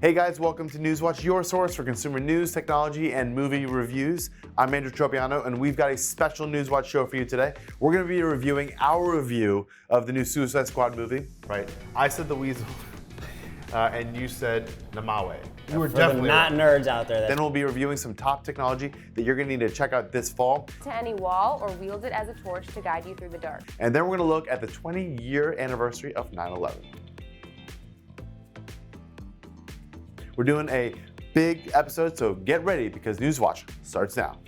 Hey guys, welcome to NewsWatch, your source for consumer news, technology, and movie reviews. I'm Andrew Tropeano, and we've got a special NewsWatch show for you today. We're going to be reviewing our review of the new Suicide Squad movie. Right? I said the weasel, and you said Namawe. You were definitely not nerds out there. Then we'll be reviewing some top technology that you're going to need to check out this fall. To any wall or wield it as a torch to guide you through the dark. And then we're going to look at the 20-year anniversary of 9/11. We're doing a big episode, so get ready because NewsWatch starts now.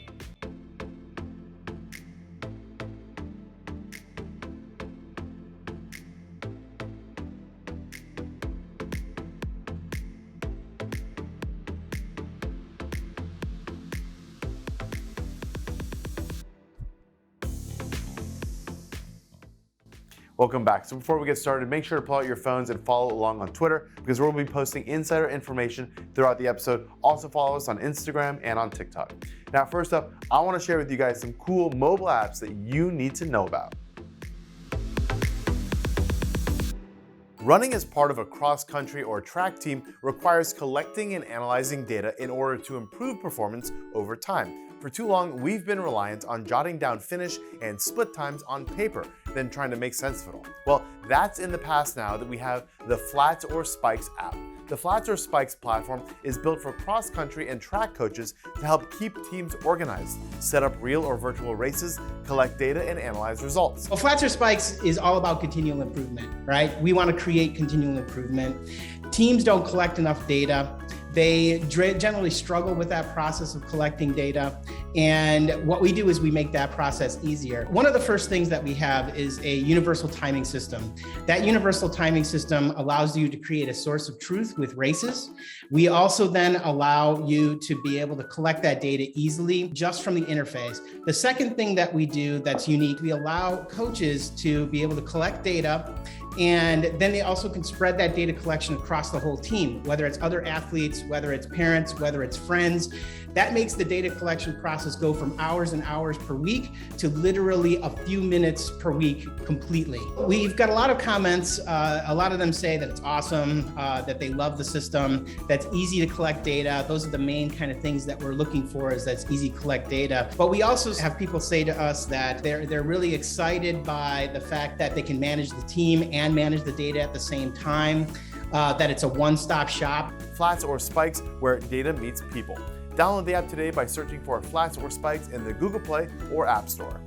Welcome back. So before we get started, make sure to pull out your phones and follow along on Twitter because we'll be posting insider information throughout the episode. Also follow us on Instagram and on TikTok. Now, first up, I want to share with you guys some cool mobile apps that you need to know about. Running as part of a cross-country or track team requires collecting and analyzing data in order to improve performance over time. For too long, we've been reliant on jotting down finish and split times on paper, then trying to make sense of it all. Well, that's in the past now that we have the Flats or Spikes app. The Flats or Spikes platform is built for cross-country and track coaches to help keep teams organized, set up real or virtual races, collect data, and analyze results. Well, Flats or Spikes is all about continual improvement, right? We want to create continual improvement. Teams don't collect enough data. They generally struggle with that process of collecting data. And what we do is we make that process easier. One of the first things that we have is a universal timing system. That universal timing system allows you to create a source of truth with races. We also then allow you to be able to collect that data easily just from the interface. The second thing that we do that's unique, we allow coaches to be able to collect data, and then they also can spread that data collection across the whole team, whether it's other athletes, whether it's parents, whether it's friends. That makes the data collection process go from hours and hours per week to literally a few minutes per week completely. We've got a lot of comments. A lot of them say that it's awesome, that they love the system, that's easy to collect data. Those are the main kind of things that we're looking for, is that's easy to collect data. But we also have people say to us that they're really excited by the fact that they can manage the team and manage the data at the same time, that it's a one-stop shop. Flats or Spikes, where data meets people. Download the app today by searching for Flats or Spikes in the Google Play or App Store.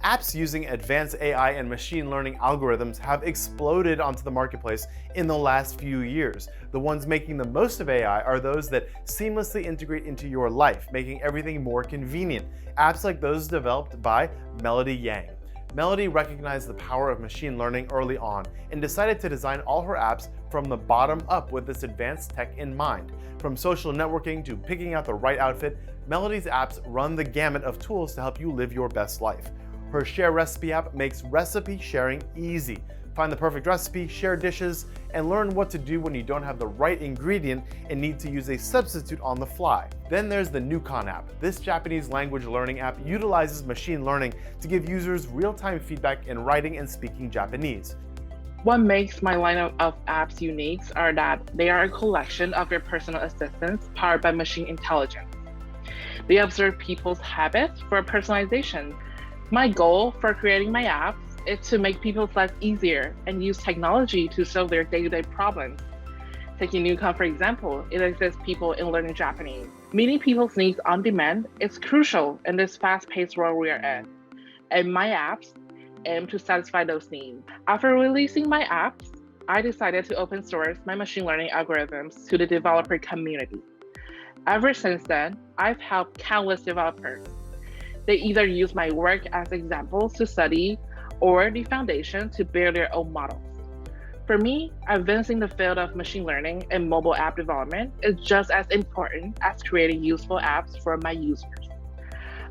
Apps using advanced AI and machine learning algorithms have exploded onto the marketplace in the last few years. The ones making the most of AI are those that seamlessly integrate into your life, making everything more convenient. Apps like those developed by Melody Yang. Melody recognized the power of machine learning early on and decided to design all her apps from the bottom up with this advanced tech in mind. From social networking to picking out the right outfit, Melody's apps run the gamut of tools to help you live your best life. Her Share Recipe app makes recipe sharing easy. Find the perfect recipe, share dishes, and learn what to do when you don't have the right ingredient and need to use a substitute on the fly. Then there's the Newcon app. This Japanese language learning app utilizes machine learning to give users real-time feedback in writing and speaking Japanese. What makes my lineup of apps unique are that they are a collection of your personal assistants powered by machine intelligence. They observe people's habits for personalization. My goal for creating my apps is to make people's lives easier and use technology to solve their day-to-day problems. Taking Newcon, for example, it assists people in learning Japanese. Meeting people's needs on demand is crucial in this fast-paced world we are in, and my apps aim to satisfy those needs. After releasing my apps, I decided to open source my machine learning algorithms to the developer community. Ever since then, I've helped countless developers. They either use my work as examples to study or the foundation to build their own models. For me, advancing the field of machine learning and mobile app development is just as important as creating useful apps for my users.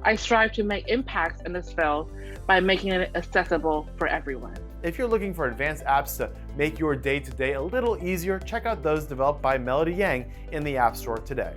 I strive to make impacts in this field by making it accessible for everyone. If you're looking for advanced apps to make your day-to-day a little easier, check out those developed by Melody Yang in the App Store today.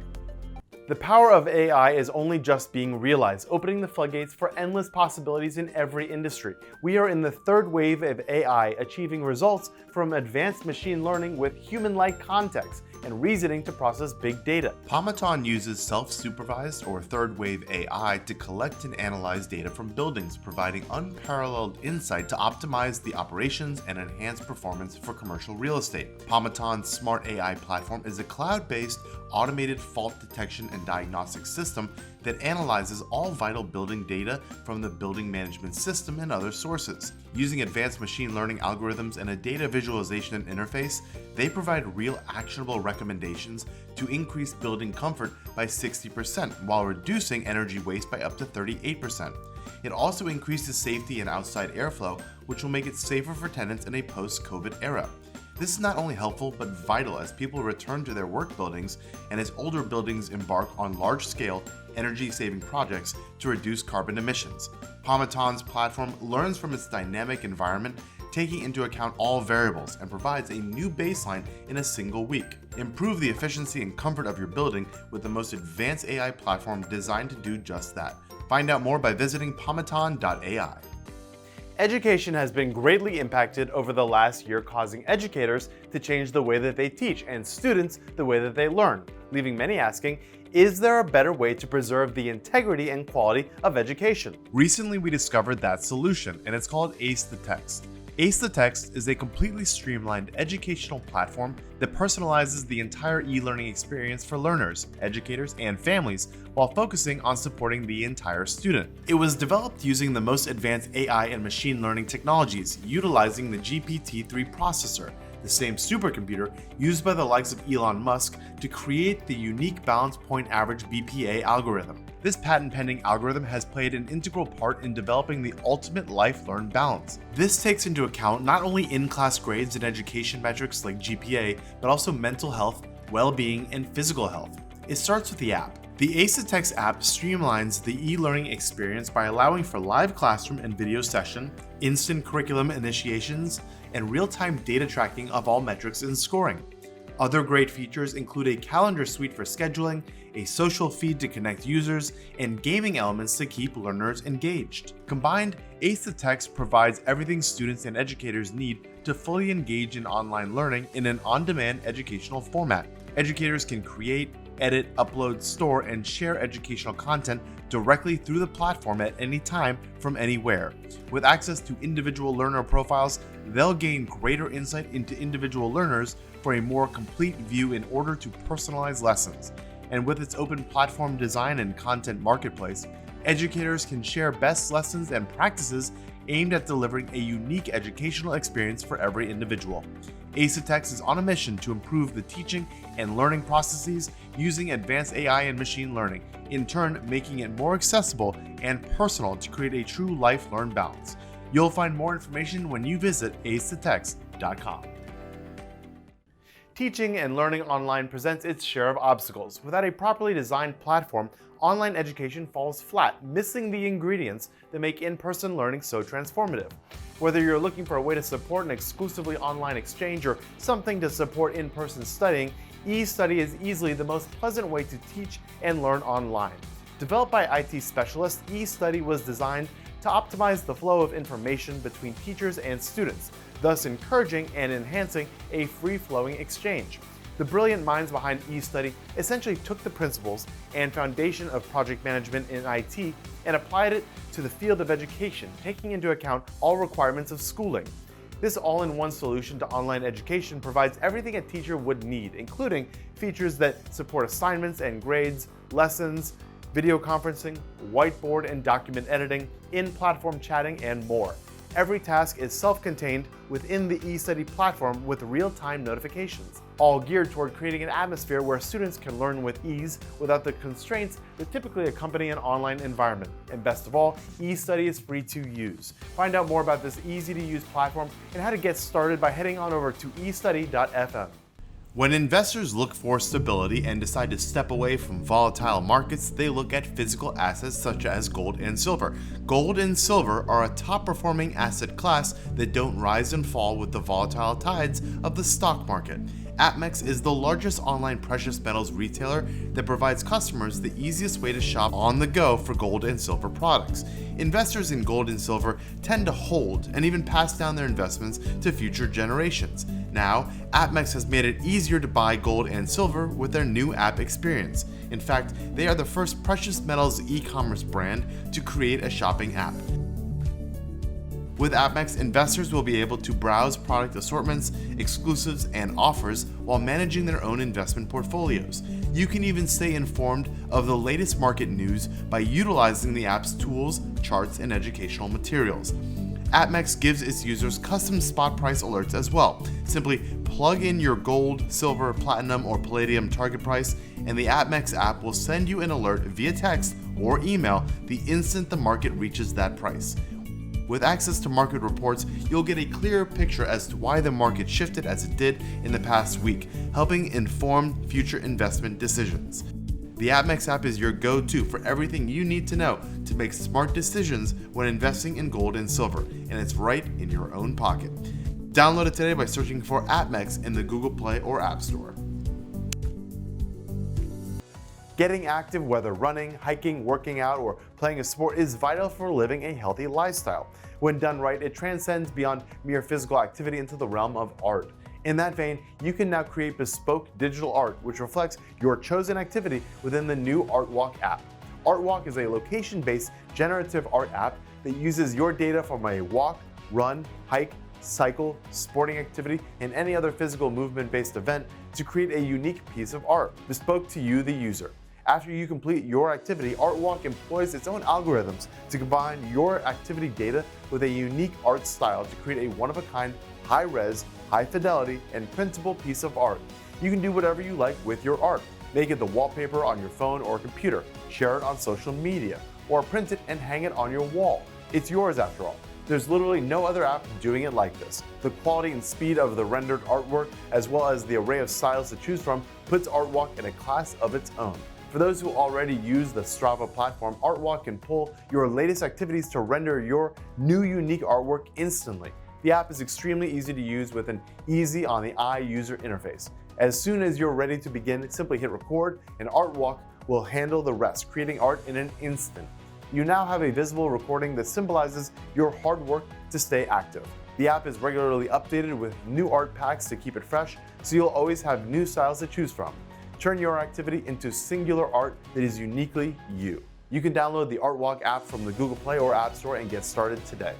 The power of AI is only just being realized, opening the floodgates for endless possibilities in every industry. We are in the third wave of AI, achieving results from advanced machine learning with human-like context and reasoning to process big data. Pomaton uses self-supervised or third-wave AI to collect and analyze data from buildings, providing unparalleled insight to optimize the operations and enhance performance for commercial real estate. Pomaton's smart AI platform is a cloud-based, automated fault detection and diagnostic system that analyzes all vital building data from the building management system and other sources. Using advanced machine learning algorithms and a data visualization interface, they provide real actionable recommendations to increase building comfort by 60% while reducing energy waste by up to 38%. It also increases safety and outside airflow, which will make it safer for tenants in a post-COVID era. This is not only helpful but vital as people return to their work buildings and as older buildings embark on large-scale, energy-saving projects to reduce carbon emissions. Pomaton's platform learns from its dynamic environment, taking into account all variables, and provides a new baseline in a single week. Improve the efficiency and comfort of your building with the most advanced AI platform designed to do just that. Find out more by visiting pomaton.ai. Education has been greatly impacted over the last year, causing educators to change the way that they teach and students the way that they learn, leaving many asking, is there a better way to preserve the integrity and quality of education? Recently, we discovered that solution, and it's called Asatex. Asatex is a completely streamlined educational platform that personalizes the entire e-learning experience for learners, educators, and families while focusing on supporting the entire student. It was developed using the most advanced AI and machine learning technologies, utilizing the GPT-3 processor, the same supercomputer used by the likes of Elon Musk to create the unique balance point average BPA algorithm. This patent-pending algorithm has played an integral part in developing the ultimate life-learned balance. This takes into account not only in-class grades and education metrics like GPA, but also mental health, well-being, and physical health. It starts with the app. The Asatex app streamlines the e-learning experience by allowing for live classroom and video session, instant curriculum initiations, and real-time data tracking of all metrics and scoring. Other great features include a calendar suite for scheduling, a social feed to connect users, and gaming elements to keep learners engaged. Combined, Asatex provides everything students and educators need to fully engage in online learning in an on-demand educational format. Educators can create, edit, upload, store, and share educational content directly through the platform at any time from anywhere. With access to individual learner profiles, they'll gain greater insight into individual learners for a more complete view in order to personalize lessons. And with its open platform design and content marketplace, educators can share best lessons and practices aimed at delivering a unique educational experience for every individual. Asatex is on a mission to improve the teaching and learning processes using advanced AI and machine learning, in turn making it more accessible and personal to create a true life-learned balance. You'll find more information when you visit asatex.com. Teaching and learning online presents its share of obstacles. Without a properly designed platform, online education falls flat, missing the ingredients that make in-person learning so transformative. Whether you're looking for a way to support an exclusively online exchange or something to support in-person studying, e-study is easily the most pleasant way to teach and learn online. Developed by IT specialists, e-study was designed to optimize the flow of information between teachers and students, thus encouraging and enhancing a free-flowing exchange. The brilliant minds behind eStudy essentially took the principles and foundation of project management in IT and applied it to the field of education, taking into account all requirements of schooling. This all-in-one solution to online education provides everything a teacher would need, including features that support assignments and grades, lessons, video conferencing, whiteboard and document editing, in-platform chatting, and more. Every task is self-contained within the eStudy platform with real-time notifications, all geared toward creating an atmosphere where students can learn with ease without the constraints that typically accompany an online environment. And best of all, eStudy is free to use. Find out more about this easy-to-use platform and how to get started by heading on over to estudy.fm. When investors look for stability and decide to step away from volatile markets, they look at physical assets such as gold and silver. Gold and silver are a top-performing asset class that don't rise and fall with the volatile tides of the stock market. APMEX is the largest online precious metals retailer that provides customers the easiest way to shop on the go for gold and silver products. Investors in gold and silver tend to hold and even pass down their investments to future generations. Now, APMEX has made it easier to buy gold and silver with their new app experience. In fact, they are the first precious metals e-commerce brand to create a shopping app. With APMEX, investors will be able to browse product assortments, exclusives, and offers while managing their own investment portfolios. You can even stay informed of the latest market news by utilizing the app's tools, charts, and educational materials. APMEX gives its users custom spot price alerts as well. Simply plug in your gold, silver, platinum, or palladium target price, and the APMEX app will send you an alert via text or email the instant the market reaches that price. With access to market reports, you'll get a clearer picture as to why the market shifted as it did in the past week, helping inform future investment decisions. The APMEX app is your go-to for everything you need to know to make smart decisions when investing in gold and silver, and it's right in your own pocket. Download it today by searching for APMEX in the Google Play or App Store. Getting active, whether running, hiking, working out, or playing a sport, is vital for living a healthy lifestyle. When done right, it transcends beyond mere physical activity into the realm of art. In that vein, you can now create bespoke digital art which reflects your chosen activity within the new Artwalk app. Artwalk is a location-based generative art app that uses your data from a walk, run, hike, cycle, sporting activity, and any other physical movement-based event to create a unique piece of art, bespoke to you, the user. After you complete your activity, Artwalk employs its own algorithms to combine your activity data with a unique art style to create a one-of-a-kind, high-res, high-fidelity, and printable piece of art. You can do whatever you like with your art. Make it the wallpaper on your phone or computer, share it on social media, or print it and hang it on your wall. It's yours after all. There's literally no other app doing it like this. The quality and speed of the rendered artwork, as well as the array of styles to choose from, puts Artwalk in a class of its own. For those who already use the Strava platform, Artwalk can pull your latest activities to render your new unique artwork instantly. The app is extremely easy to use with an easy on the eye user interface. As soon as you're ready to begin, simply hit record and Artwalk will handle the rest, creating art in an instant. You now have a visible recording that symbolizes your hard work to stay active. The app is regularly updated with new art packs to keep it fresh, so you'll always have new styles to choose from. Turn your activity into singular art that is uniquely you. You can download the Artwalk app from the Google Play or App Store and get started today.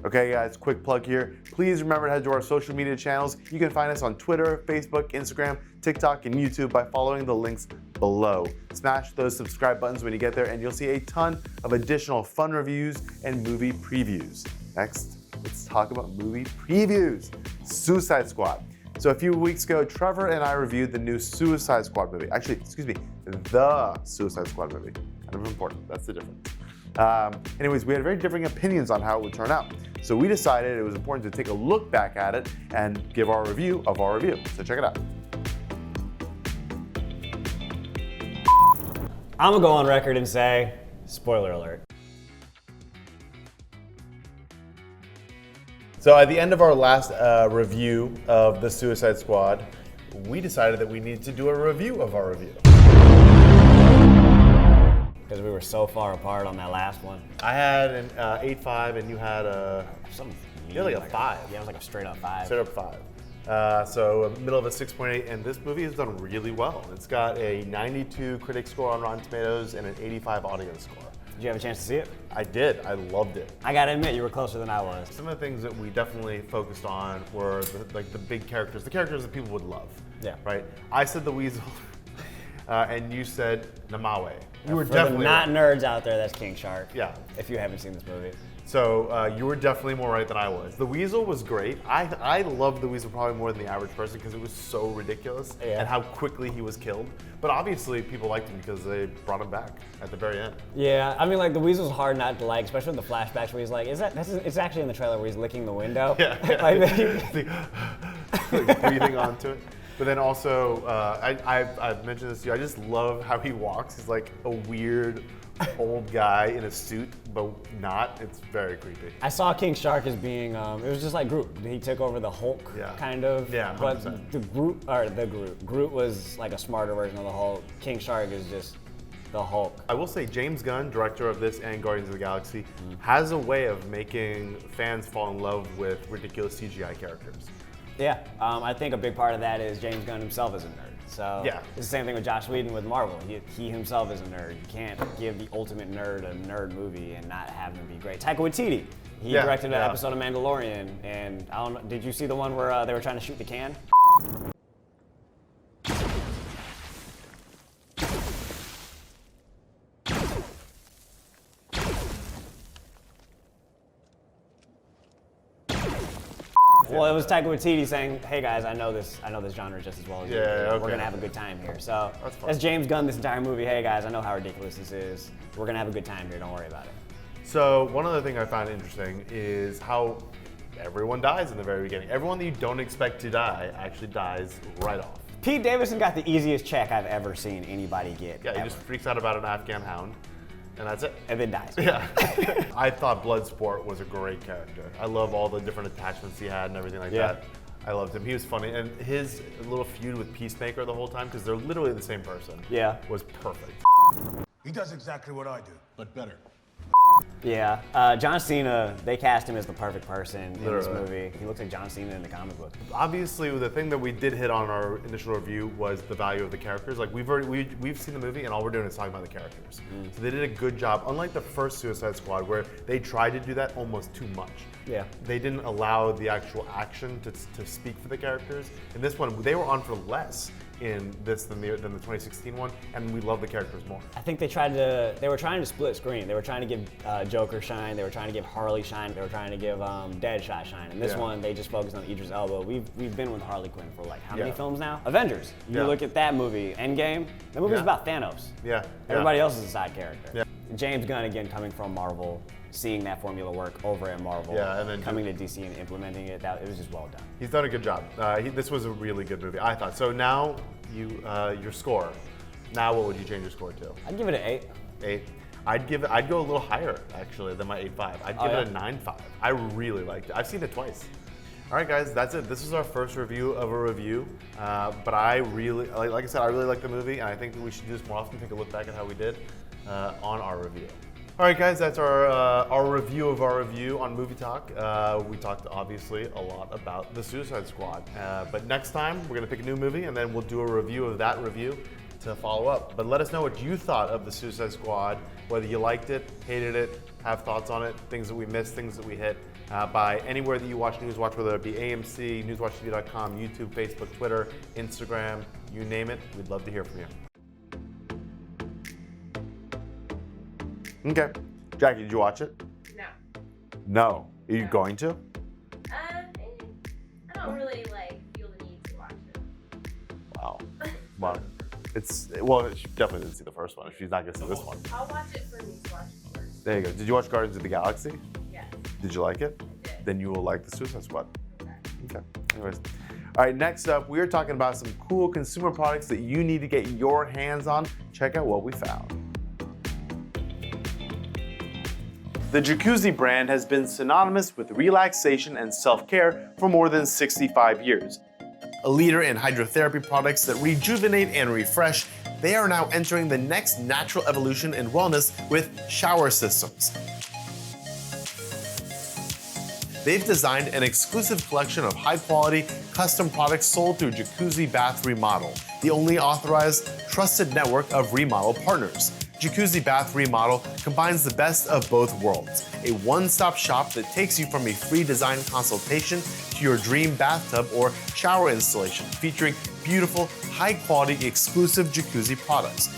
Okay guys, quick plug here. Please remember to head to our social media channels. You can find us on Twitter, Facebook, Instagram, TikTok, and YouTube by following the links below. Smash those subscribe buttons when you get there and you'll see a ton of additional fun reviews and movie previews. Next, let's talk about movie previews. Suicide Squad. So a few weeks ago, Trevor and I reviewed the new Suicide Squad movie. Actually, excuse me, the Suicide Squad movie. Kind of important, that's the difference. Anyways, we had very differing opinions on how it would turn out. So we decided it was important to take a look back at it and give our review of our review. So check it out. I'm gonna go on record and say, spoiler alert. So at the end of our last review of the Suicide Squad, we decided that we needed to do a review of our review. Because we were so far apart on that last one. I had an 8.5 and you had a... You had like a 5. Yeah, it was like a straight up 5. Straight up 5. So middle of a 6.8, and this movie has done really well. It's got a 92 critic score on Rotten Tomatoes and an 85 audience score. Did you have a chance to see it? I did. I loved it. I gotta admit, you were closer than I was. Some of the things that we definitely focused on were the big characters, the characters that people would love. Yeah. Right? I said the Weasel, and you said Namawe. You were For definitely the not right. nerds out there, that's King Shark. Yeah. If you haven't seen this movie. So you were definitely more right than I was. The Weasel was great. I loved the Weasel probably more than the average person because it was so ridiculous and how quickly he was killed. But obviously people liked him because they brought him back at the very end. Yeah, I mean, like the Weasel's hard not to like, especially with the flashbacks where he's like, it's actually in the trailer where he's licking the window. Yeah. Like breathing onto it. But then also, I've mentioned this to you, I just love how he walks. He's like a weird old guy in a suit, but not. It's very creepy. I saw King Shark as being, it was just like Groot. He took over the Hulk, kind of. Yeah, 100%. But Groot was like a smarter version of the Hulk. King Shark is just the Hulk. I will say James Gunn, director of this and Guardians of the Galaxy, has a way of making fans fall in love with ridiculous CGI characters. Yeah, I think a big part of that is James Gunn himself is a nerd. So yeah. It's the same thing with Joss Whedon with Marvel. He himself is a nerd. You can't give the ultimate nerd a nerd movie and not have them be great. Taika Waititi, he directed an episode of Mandalorian, and I don't know, did you see the one where they were trying to shoot the can? Well, it was Taika Waititi saying, "Hey guys, I know this genre just as well as you do. Okay. We're gonna have a good time here." So fun. that's James Gunn this entire movie. Hey guys, I know how ridiculous this is. We're gonna have a good time here. Don't worry about it. So one other thing I found interesting is how everyone dies in the very beginning. Everyone that you don't expect to die actually dies right off. Pete Davidson got the easiest check I've ever seen anybody get. Yeah, he ever. just freaks out about an Afghan hound, and that's it. And then dies. Yeah. I thought Bloodsport was a great character. I love all the different attachments he had and everything like that. I loved him. He was funny. And his little feud with Peacemaker the whole time, because they're literally the same person, was perfect. He does exactly what I do, but better. Yeah, John Cena, they cast him as the perfect person in this Literally. movie. He looks like John Cena in the comic book. Obviously, the thing that we did hit on our initial review was the value of the characters. Like we've seen the movie, and all we're doing is talking about the characters. So they did a good job. Unlike the first Suicide Squad, where they tried to do that almost too much. Yeah. They didn't allow the actual action to speak for the characters. In this one, they were on for less in this than the 2016 one, and we love the characters more. I think they were trying to split screen. They were trying to give Joker shine, they were trying to give Harley shine, they were trying to give Deadshot shine. And this one, they just focused on Idris Elba. We've been with Harley Quinn for like how many films now? Avengers. You look at that movie, Endgame, that movie's about Thanos. Yeah. Everybody else is a side character. Yeah. James Gunn, again, coming from Marvel, seeing that formula work over at Marvel, and then coming to DC and implementing it, it was just well done. He's done a good job. This was a really good movie, I thought. So now, your score. Now, what would you change your score to? I'd give it an 8. 8. I'd go a little higher actually than my 8.5. I'd give it a 9.5. I really liked it. I've seen it twice. All right, guys, that's it. This is our first review of a review. But I really, like I said, I really like the movie, and I think that we should do this more often. Take a look back at how we did on our review. All right, guys, that's our review of our review on Movie Talk. We talked, obviously, a lot about The Suicide Squad. But next time, we're going to pick a new movie, and then we'll do a review of that review to follow up. But let us know what you thought of The Suicide Squad, whether you liked it, hated it, have thoughts on it, things that we missed, things that we hit, by anywhere that you watch NewsWatch, whether it be AMC, NewsWatchTV.com, YouTube, Facebook, Twitter, Instagram, you name it. We'd love to hear from you. Okay. Jackie, did you watch it? No. No. Are you going to? I don't really feel the need to watch it. Wow. Well, she definitely didn't see the first one. She's not gonna see this one. I'll watch it for NewsWatch first. There you go. Did you watch Guardians of the Galaxy? Yes. Did you like it? I did. Then you will like the Suicide Squad. Okay. Anyways. All right, next up, we are talking about some cool consumer products that you need to get your hands on. Check out what we found. The Jacuzzi brand has been synonymous with relaxation and self-care for more than 65 years. A leader in hydrotherapy products that rejuvenate and refresh, they are now entering the next natural evolution in wellness with shower systems. They've designed an exclusive collection of high-quality, custom products sold through Jacuzzi Bath Remodel, the only authorized, trusted network of remodel partners. Jacuzzi Bath Remodel combines the best of both worlds. A one-stop shop that takes you from a free design consultation to your dream bathtub or shower installation, featuring beautiful, high-quality, exclusive jacuzzi products.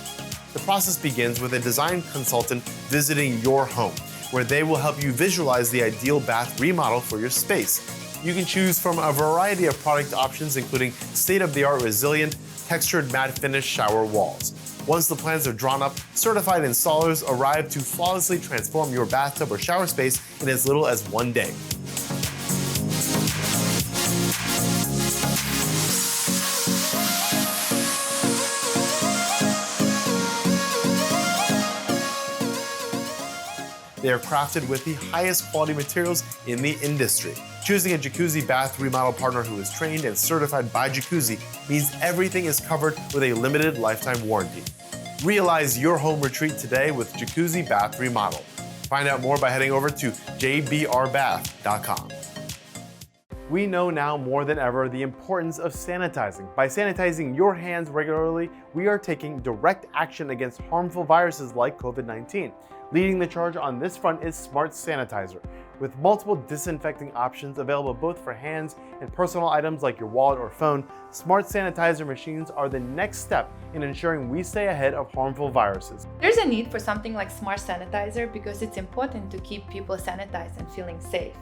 The process begins with a design consultant visiting your home, where they will help you visualize the ideal bath remodel for your space. You can choose from a variety of product options, including state-of-the-art resilient, textured matte finish shower walls. Once the plans are drawn up, certified installers arrive to flawlessly transform your bathtub or shower space in as little as 1 day. They are crafted with the highest quality materials in the industry. Choosing a jacuzzi bath remodel partner who is trained and certified by Jacuzzi means everything is covered with a limited lifetime warranty. Realize your home retreat today with Jacuzzi Bath Remodel. Find out more by heading over to jbrbath.com. We know now more than ever the importance of sanitizing. By sanitizing your hands regularly, we are taking direct action against harmful viruses like COVID-19. Leading the charge on this front is Smart Sanitizer, with multiple disinfecting options available both for hands and personal items like your wallet or phone. Smart Sanitizer machines are the next step in ensuring we stay ahead of harmful viruses. There's a need for something like Smart Sanitizer because it's important to keep people sanitized and feeling safe.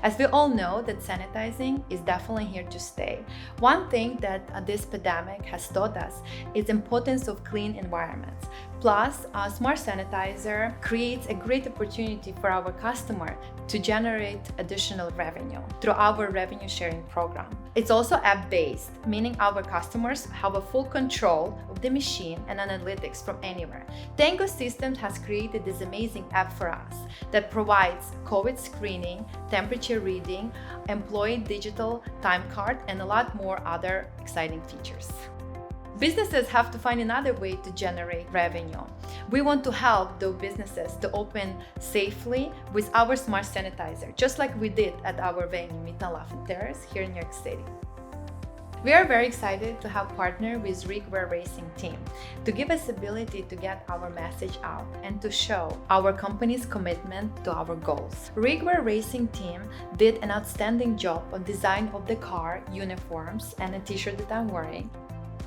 As we all know that sanitizing is definitely here to stay. One thing that this pandemic has taught us is the importance of clean environments. Plus, Smart Sanitizer creates a great opportunity for our customer to generate additional revenue through our revenue sharing program. It's also app-based, meaning our customers have a full control of the machine and analytics from anywhere. Tango Systems has created this amazing app for us that provides COVID screening, temperature reading, employee digital time card, and a lot more other exciting features. Businesses have to find another way to generate revenue. We want to help those businesses to open safely with our Smart Sanitizer, just like we did at our venue, Midtown Terrace here in New York City. We are very excited to have partnered with Rigwear Racing Team to give us ability to get our message out and to show our company's commitment to our goals. Rigwear Racing Team did an outstanding job on design of the car, uniforms, and a t-shirt that I'm wearing.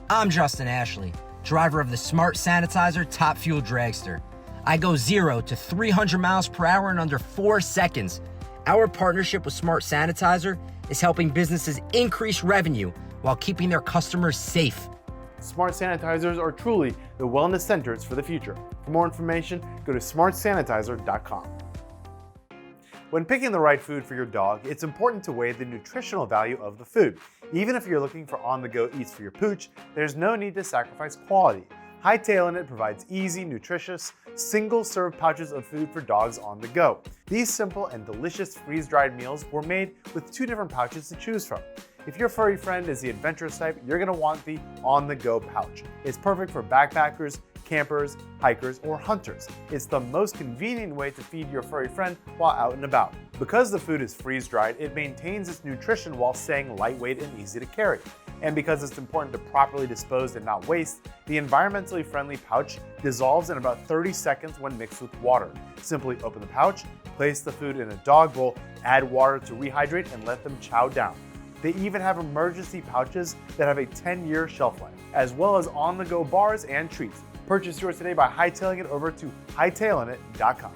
I'm Justin Ashley, driver of the Smart Sanitizer Top Fuel Dragster. I go 0 to 300 miles per hour in under 4 seconds. Our partnership with Smart Sanitizer is helping businesses increase revenue while keeping their customers safe. Smart Sanitizers are truly the wellness centers for the future. For more information, go to smartsanitizer.com. When picking the right food for your dog, it's important to weigh the nutritional value of the food. Even if you're looking for on-the-go eats for your pooch, there's no need to sacrifice quality. Hightail in It provides easy, nutritious, single-serve pouches of food for dogs on the go. These simple and delicious freeze-dried meals were made with 2 different pouches to choose from. If your furry friend is the adventurous type, you're going to want the on-the-go pouch. It's perfect for backpackers, campers, hikers, or hunters. It's the most convenient way to feed your furry friend while out and about. Because the food is freeze-dried, it maintains its nutrition while staying lightweight and easy to carry. And because it's important to properly dispose and not waste, the environmentally friendly pouch dissolves in about 30 seconds when mixed with water. Simply open the pouch, place the food in a dog bowl, add water to rehydrate, and let them chow down. They even have emergency pouches that have a 10-year shelf life, as well as on-the-go bars and treats. Purchase yours today by hightailing it over to hightailinit.com.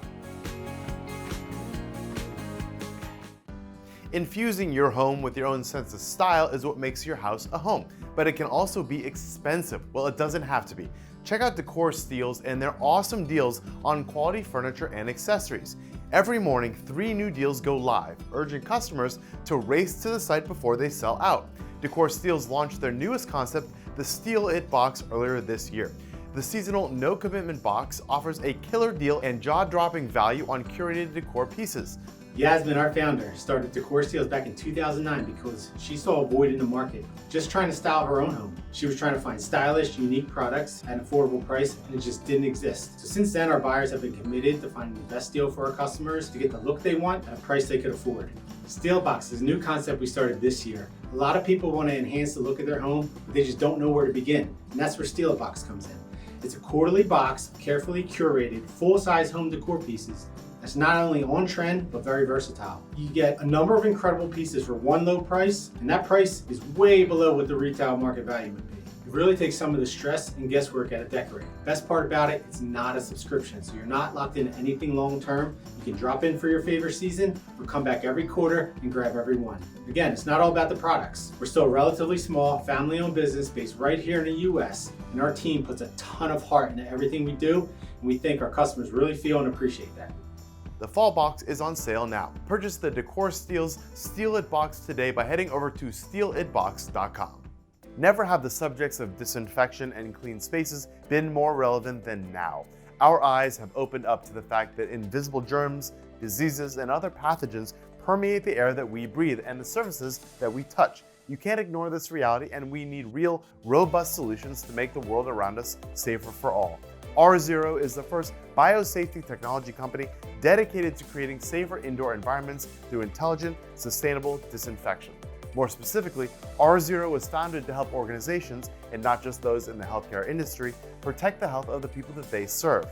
Infusing your home with your own sense of style is what makes your house a home, but it can also be expensive. Well, it doesn't have to be. Check out DecorSteals and their awesome deals on quality furniture and accessories. Every morning, 3 new deals go live, urging customers to race to the site before they sell out. DecorSteals launched their newest concept, the Steal It Box, earlier this year. The seasonal no-commitment box offers a killer deal and jaw-dropping value on curated decor pieces. Yasmin, our founder, started DecorSteals back in 2009 because she saw a void in the market, just trying to style her own home. She was trying to find stylish, unique products at an affordable price, and it just didn't exist. So since then, our buyers have been committed to finding the best deal for our customers to get the look they want at a price they could afford. Steal Box is a new concept we started this year. A lot of people want to enhance the look of their home, but they just don't know where to begin, and that's where Steal Box comes in. It's a quarterly box of carefully curated, full-size home decor pieces that's not only on trend, but very versatile. You get a number of incredible pieces for one low price, and that price is way below what the retail market value would be. It really takes some of the stress and guesswork out of decorating. Best part about it, it's not a subscription, so you're not locked into anything long-term. You can drop in for your favorite season, or come back every quarter and grab every one. Again, it's not all about the products. We're still a relatively small, family-owned business based right here in the US, and our team puts a ton of heart into everything we do, and we think our customers really feel and appreciate that. The fall box is on sale now. Purchase the DecorSteals Steal It Box today by heading over to stealitbox.com. Never have the subjects of disinfection and clean spaces been more relevant than now. our eyes have opened up to the fact that invisible germs, diseases, and other pathogens permeate the air that we breathe and the surfaces that we touch. You can't ignore this reality, and we need real, robust solutions to make the world around us safer for all. R0 is the first biosafety technology company dedicated to creating safer indoor environments through intelligent, sustainable disinfection. More specifically, R0 was founded to help organizations, and not just those in the healthcare industry, protect the health of the people that they serve.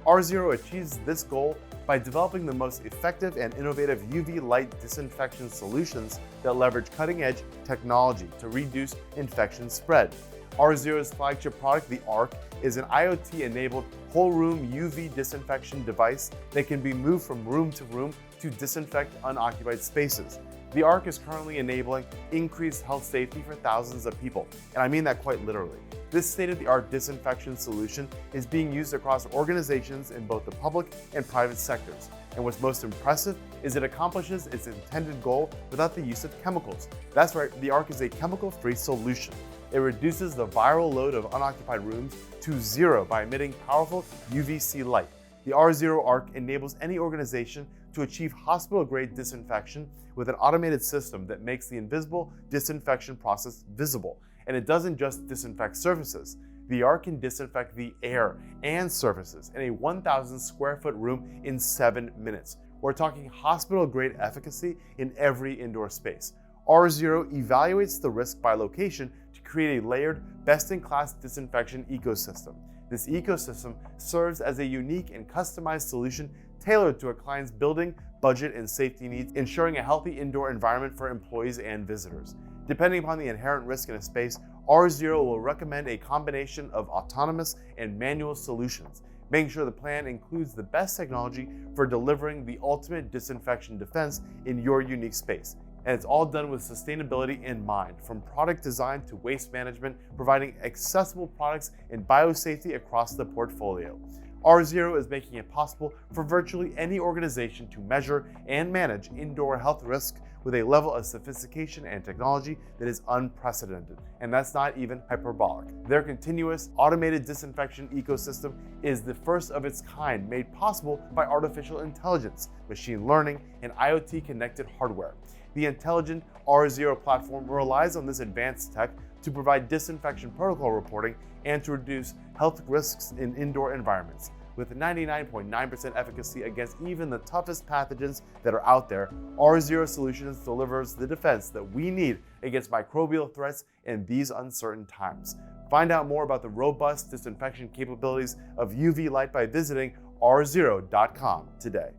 R0 achieves this goal by developing the most effective and innovative UV light disinfection solutions that leverage cutting-edge technology to reduce infection spread. R0's flagship product, the Arc, is an IoT-enabled whole-room UV disinfection device that can be moved from room to room to disinfect unoccupied spaces. The Arc is currently enabling increased health safety for thousands of people, and I mean that quite literally. This state-of-the-art disinfection solution is being used across organizations in both the public and private sectors. And what's most impressive is it accomplishes its intended goal without the use of chemicals. That's right, the Arc is a chemical-free solution. It reduces the viral load of unoccupied rooms to zero by emitting powerful UVC light. The R0 Arc enables any organization to achieve hospital-grade disinfection with an automated system that makes the invisible disinfection process visible. And it doesn't just disinfect surfaces. The Arc can disinfect the air and surfaces in a 1,000 square foot room in 7 minutes. We're talking hospital-grade efficacy in every indoor space. R0 evaluates the risk by location to create a layered, best-in-class disinfection ecosystem. This ecosystem serves as a unique and customized solution tailored to a client's building, budget, and safety needs, ensuring a healthy indoor environment for employees and visitors. Depending upon the inherent risk in a space, R0 will recommend a combination of autonomous and manual solutions, making sure the plan includes the best technology for delivering the ultimate disinfection defense in your unique space. And it's all done with sustainability in mind, from product design to waste management, providing accessible products and biosafety across the portfolio. R0 is making it possible for virtually any organization to measure and manage indoor health risk with a level of sophistication and technology that is unprecedented. And that's not even hyperbolic. Their continuous automated disinfection ecosystem is the first of its kind, made possible by artificial intelligence, machine learning, and IoT-connected hardware. The intelligent R0 platform relies on this advanced tech to provide disinfection protocol reporting and to reduce health risks in indoor environments. With 99.9% efficacy against even the toughest pathogens that are out there, R0 Solutions delivers the defense that we need against microbial threats in these uncertain times. Find out more about the robust disinfection capabilities of UV light by visiting r0.com today.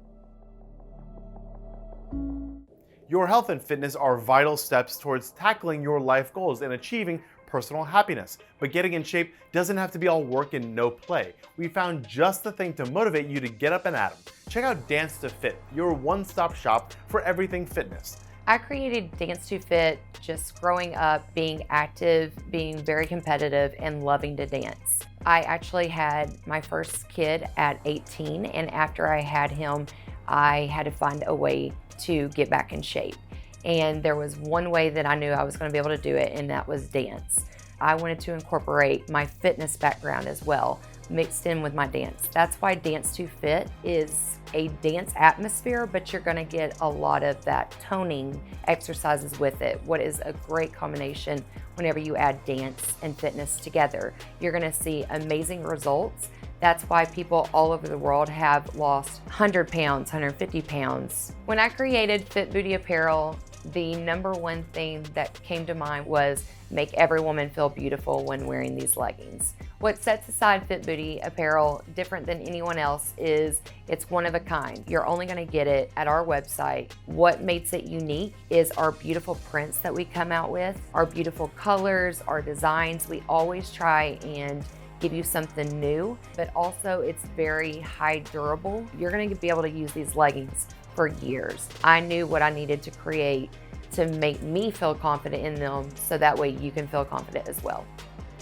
Your health and fitness are vital steps towards tackling your life goals and achieving personal happiness. But getting in shape doesn't have to be all work and no play. We found just the thing to motivate you to get up and at 'em. Check out Dance to Fit, your one-stop shop for everything fitness. I created Dance to Fit just growing up, being active, being very competitive, and loving to dance. I actually had my first kid at 18, and after I had him, I had to find a way to get back in shape. And there was one way that I knew I was going to be able to do it, and that was dance. I wanted to incorporate my fitness background as well, mixed in with my dance. That's why Dance to Fit is a dance atmosphere, but you're going to get a lot of that toning exercises with it. What is a great combination whenever you add dance and fitness together. You're going to see amazing results. That's why people all over the world have lost 100 pounds, 150 pounds. When I created Fit Booty Apparel, the number one thing that came to mind was make every woman feel beautiful when wearing these leggings. What sets aside Fit Booty Apparel different than anyone else is it's one of a kind. You're only gonna get it at our website. What makes it unique is our beautiful prints that we come out with, our beautiful colors, our designs. We always try and give you something new, but also it's very high durable. You're gonna be able to use these leggings for years. I knew what I needed to create to make me feel confident in them, so that way you can feel confident as well.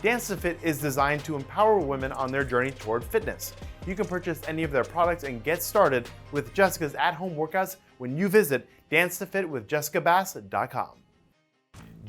Dance to Fit is designed to empower women on their journey toward fitness. You can purchase any of their products and get started with Jessica's at-home workouts when you visit dancetofitwithjessicabass.com.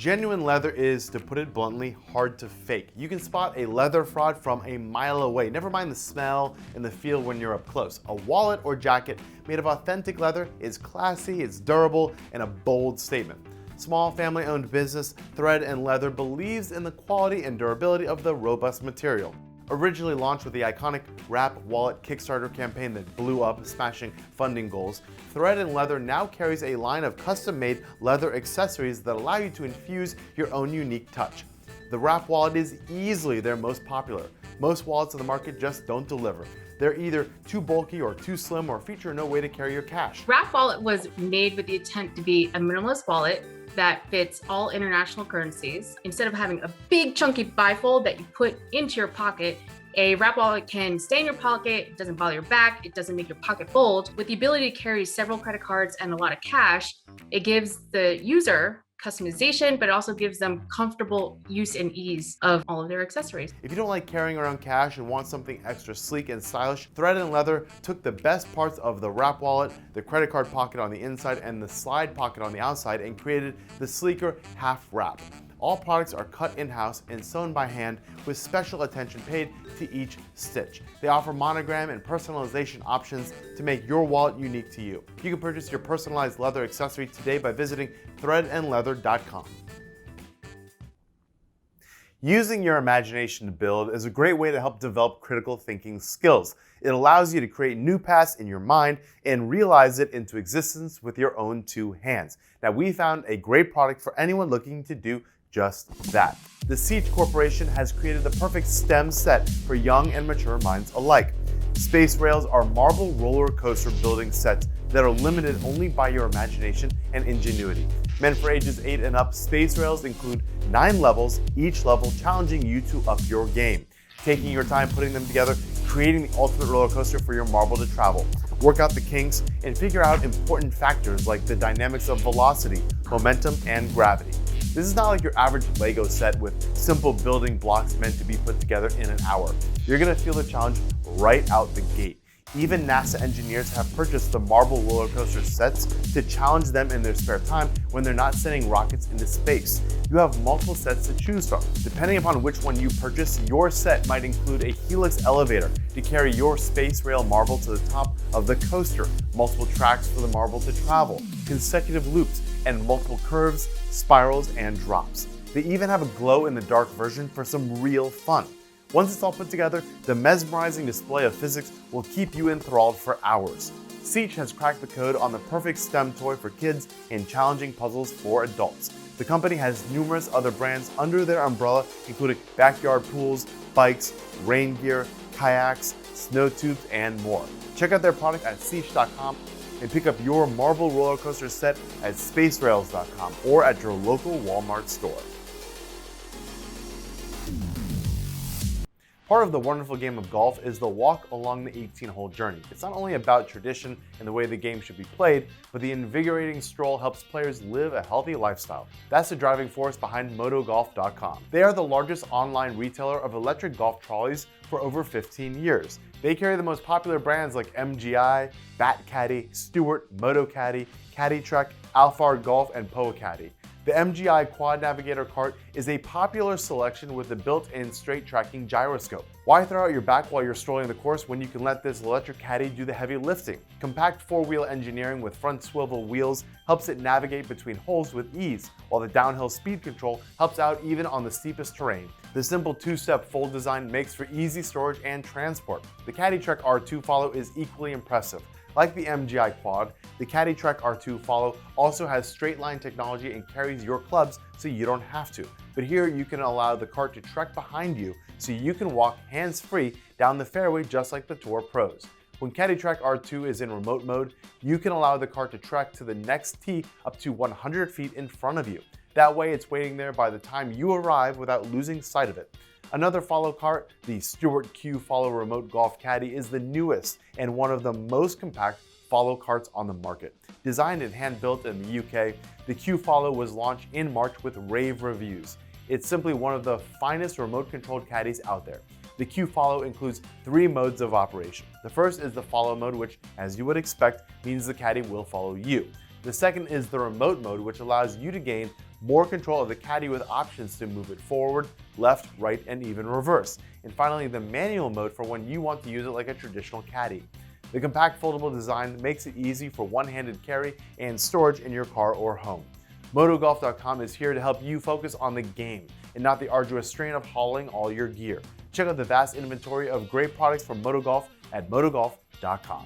Genuine leather is, to put it bluntly, hard to fake. You can spot a leather fraud from a mile away, never mind the smell and the feel when you're up close. A wallet or jacket made of authentic leather is classy, it's durable, and a bold statement. Small family-owned business Thread and Leather believes in the quality and durability of the robust material. Originally launched with the iconic Wrap Wallet Kickstarter campaign that blew up, smashing funding goals, Thread and Leather now carries a line of custom-made leather accessories that allow you to infuse your own unique touch. The Wrap Wallet is easily their most popular. Most wallets on the market just don't deliver. They're either too bulky or too slim or feature no way to carry your cash. Wrap Wallet was made with the intent to be a minimalist wallet that fits all international currencies. Instead of having a big chunky bifold that you put into your pocket, a Wrap Wallet can stay in your pocket, it doesn't bother your back, it doesn't make your pocket bulge. With the ability to carry several credit cards and a lot of cash, it gives the user customization, but it also gives them comfortable use and ease of all of their accessories. If you don't like carrying around cash and want something extra sleek and stylish, Thread and Leather took the best parts of the Wrap Wallet, the credit card pocket on the inside, and the slide pocket on the outside and created the sleeker half wrap. All products are cut in-house and sewn by hand with special attention paid to each stitch. They offer monogram and personalization options to make your wallet unique to you. You can purchase your personalized leather accessory today by visiting threadandleather.com. Using your imagination to build is a great way to help develop critical thinking skills. It allows you to create new paths in your mind and realize it into existence with your own two hands. Now, we found a great product for anyone looking to do just that. The Siege Corporation has created the perfect STEM set for young and mature minds alike. Space Rails are marble roller coaster building sets that are limited only by your imagination and ingenuity. Meant for ages 8 and up, Space Rails include 9 levels, each level challenging you to up your game. Taking your time putting them together, creating the ultimate roller coaster for your marble to travel. Work out the kinks and figure out important factors like the dynamics of velocity, momentum, and gravity. This is not like your average Lego set with simple building blocks meant to be put together in an hour. You're gonna feel the challenge right out the gate. Even NASA engineers have purchased the marble roller coaster sets to challenge them in their spare time when they're not sending rockets into space. You have multiple sets to choose from. Depending upon which one you purchase, your set might include a helix elevator to carry your space rail marble to the top of the coaster, multiple tracks for the marble to travel, consecutive loops, and multiple curves, spirals, and drops. They even have a glow-in-the-dark version for some real fun. Once it's all put together, the mesmerizing display of physics will keep you enthralled for hours. Siege has cracked the code on the perfect STEM toy for kids and challenging puzzles for adults. The company has numerous other brands under their umbrella, including backyard pools, bikes, rain gear, kayaks, snow tubes, and more. Check out their product at siege.com and pick up your marble roller coaster set at spacerails.com or at your local Walmart store. Part of the wonderful game of golf is the walk along the 18-hole journey. It's not only about tradition and the way the game should be played, but the invigorating stroll helps players live a healthy lifestyle. That's the driving force behind MotoGolf.com. They are the largest online retailer of electric golf trolleys for over 15 years. They carry the most popular brands like MGI, Bat Caddy, Stewart, MotoCaddy, Caddy Trek, Alphard Golf, and Poa Caddy. The MGI Quad Navigator cart is a popular selection with a built-in straight tracking gyroscope. Why throw out your back while you're strolling the course when you can let this electric caddy do the heavy lifting? Compact four-wheel engineering with front swivel wheels helps it navigate between holes with ease, while the downhill speed control helps out even on the steepest terrain. The simple two-step fold design makes for easy storage and transport. The Caddy Trek R2 Follow is equally impressive. Like the MGI Quad, the Caddy Trek R2 Follow also has straight line technology and carries your clubs so you don't have to. But here you can allow the cart to trek behind you so you can walk hands-free down the fairway just like the Tour Pros. When Caddy Trek R2 is in remote mode, you can allow the cart to trek to the next tee up to 100 feet in front of you. That way it's waiting there by the time you arrive without losing sight of it. Another follow cart, the Stewart Q Follow Remote Golf Caddy, is the newest and one of the most compact follow carts on the market. Designed and hand-built in the UK, the Q Follow was launched in March with rave reviews. It's simply one of the finest remote-controlled caddies out there. The Q Follow includes 3 modes of operation. The first is the follow mode, which, as you would expect, means the caddy will follow you. The second is the remote mode, which allows you to gain more control of the caddy with options to move it forward, left, right, and even reverse. And finally, the manual mode for when you want to use it like a traditional caddy. The compact foldable design makes it easy for one-handed carry and storage in your car or home. MotoGolf.com is here to help you focus on the game and not the arduous strain of hauling all your gear. Check out the vast inventory of great products from MotoGolf at MotoGolf.com.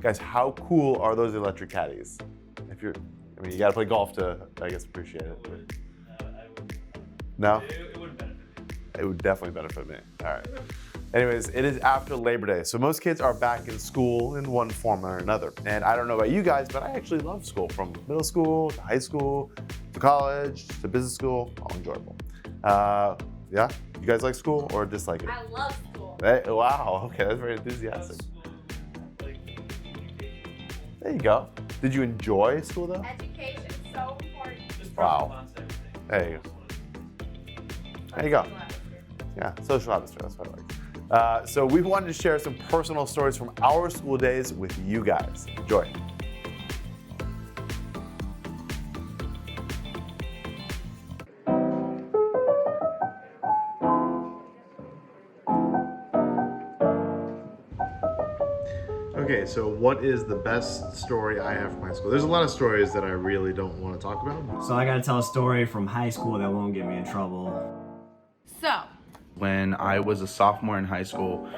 Guys, how cool are those electric caddies? You gotta play golf to, I guess, appreciate it. No? It would benefit. It would definitely benefit me. All right. Anyways, it is after Labor Day, so most kids are back in school in one form or another. And I don't know about you guys, but I actually love school, from middle school to high school to college to business school, all enjoyable. Yeah, you guys like school or dislike it? I love school. Hey, wow, okay, that's very enthusiastic. There you go. Did you enjoy school though? Education is so important. Wow. There you go. There you go. Yeah, social atmosphere, that's what I like. So we wanted to share some personal stories from our school days with you guys. Enjoy. Okay, so what is the best story I have from high school? There's a lot of stories that I really don't want to talk about. So I gotta tell a story from high school that won't get me in trouble. So, when I was a sophomore in high school,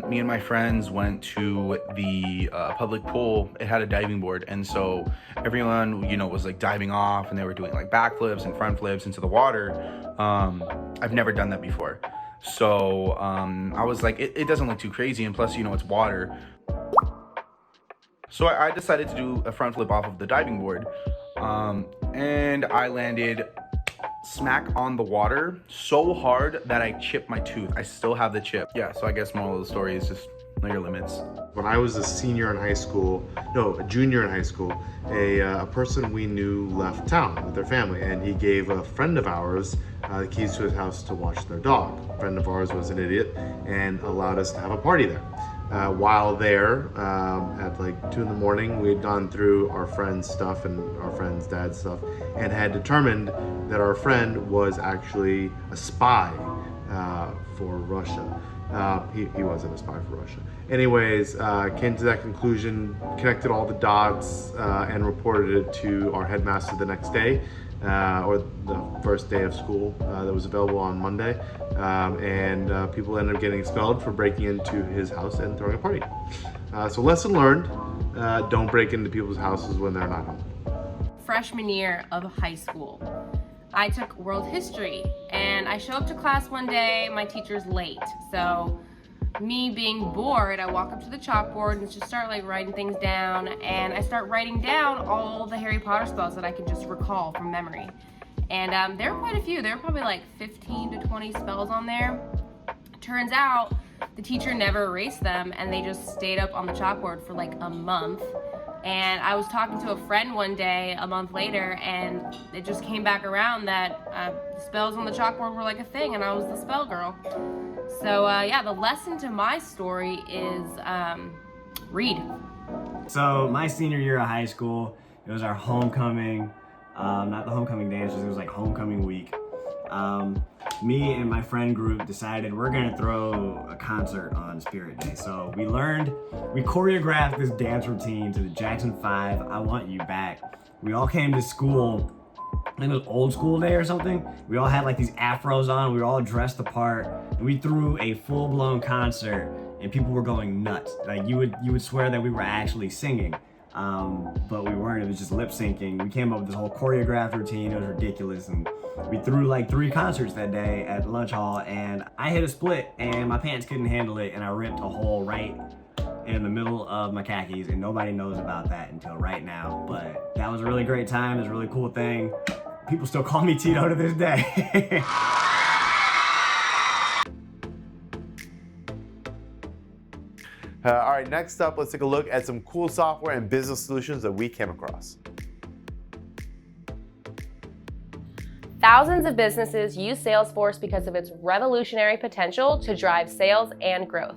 me and my friends went to the public pool. It had a diving board, and so everyone, was like diving off, and they were doing like backflips and front flips into the water. I've never done that before. So I was like, it doesn't look too crazy, and plus, it's water. So I decided to do a front flip off of the diving board, and I landed smack on the water so hard that I chipped my tooth. I still have the chip. Yeah, so I guess moral of the story is just know your limits. When I was a junior in high school, a person we knew left town with their family, and he gave a friend of ours the keys to his house to watch their dog. A friend of ours was an idiot and allowed us to have a party there. While there, at like 2 in the morning, we had gone through our friend's stuff and our friend's dad's stuff and had determined that our friend was actually a spy for Russia. He wasn't a spy for Russia. Anyways, came to that conclusion, connected all the dots, and reported it to our headmaster the next day, or the first day of school that was available on Monday. And people ended up getting expelled for breaking into his house and throwing a party. So lesson learned, don't break into people's houses when they're not home. Freshman year of high school, I took world history, and I show up to class one day, my teacher's late. So me being bored, I walk up to the chalkboard and just start like writing things down, and I start writing down all the Harry Potter spells that I can just recall from memory. And there were quite a few. There were probably like 15 to 20 spells on there. Turns out the teacher never erased them, and they just stayed up on the chalkboard for like a month. And I was talking to a friend one day a month later, and it just came back around that the spells on the chalkboard were like a thing, and I was the spell girl. So yeah, the lesson to my story is read. So my senior year of high school, it was our homecoming, not the homecoming dances, it was like homecoming week. Me and my friend group decided we're gonna throw a concert on Spirit Day. So we choreographed this dance routine to the Jackson 5, I Want You Back. We all came to school, I think it was old school day or something. We all had like these afros on, we were all dressed the part, and we threw a full-blown concert, and people were going nuts. Like you would swear that we were actually singing. But we weren't, it was just lip syncing. We came up with this whole choreographed routine, it was ridiculous, and we threw like 3 concerts that day at lunch hall, and I hit a split and my pants couldn't handle it, and I ripped a hole right in the middle of my khakis, and nobody knows about that until right now. But that was a really great time, it was a really cool thing. People still call me Tito to this day. All right, next up, let's take a look at some cool software and business solutions that we came across. Thousands of businesses use Salesforce because of its revolutionary potential to drive sales and growth.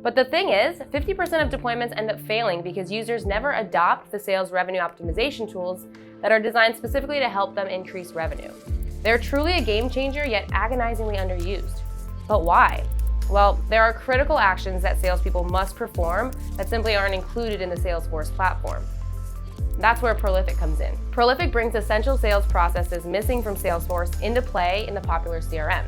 But the thing is, 50% of deployments end up failing because users never adopt the sales revenue optimization tools that are designed specifically to help them increase revenue. They're truly a game changer, yet agonizingly underused. But why? Well, there are critical actions that salespeople must perform that simply aren't included in the Salesforce platform. That's where Prolific comes in. Prolific brings essential sales processes missing from Salesforce into play in the popular CRM.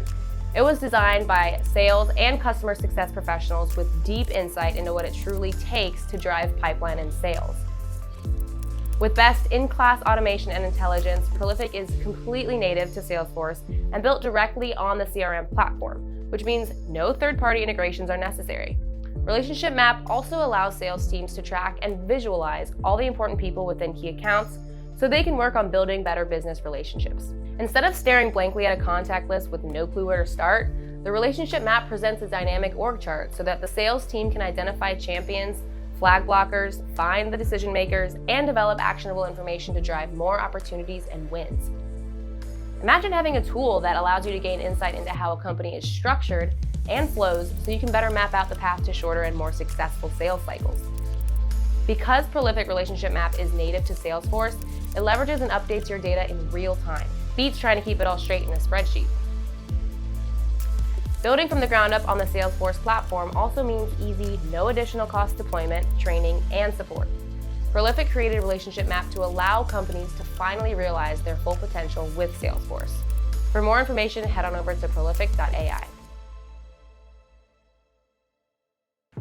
It was designed by sales and customer success professionals with deep insight into what it truly takes to drive pipeline and sales. With best-in-class automation and intelligence, Prolific is completely native to Salesforce and built directly on the CRM platform, which means no third-party integrations are necessary. Relationship Map also allows sales teams to track and visualize all the important people within key accounts so they can work on building better business relationships. Instead of staring blankly at a contact list with no clue where to start, the Relationship Map presents a dynamic org chart so that the sales team can identify champions, flag blockers, find the decision makers, and develop actionable information to drive more opportunities and wins. Imagine having a tool that allows you to gain insight into how a company is structured and flows so you can better map out the path to shorter and more successful sales cycles. Because Prolific Relationship Map is native to Salesforce, it leverages and updates your data in real time. Beats trying to keep it all straight in a spreadsheet. Building from the ground up on the Salesforce platform also means easy, no additional cost deployment, training, and support. Prolific created a relationship map to allow companies to finally realize their full potential with Salesforce. For more information, head on over to prolific.ai.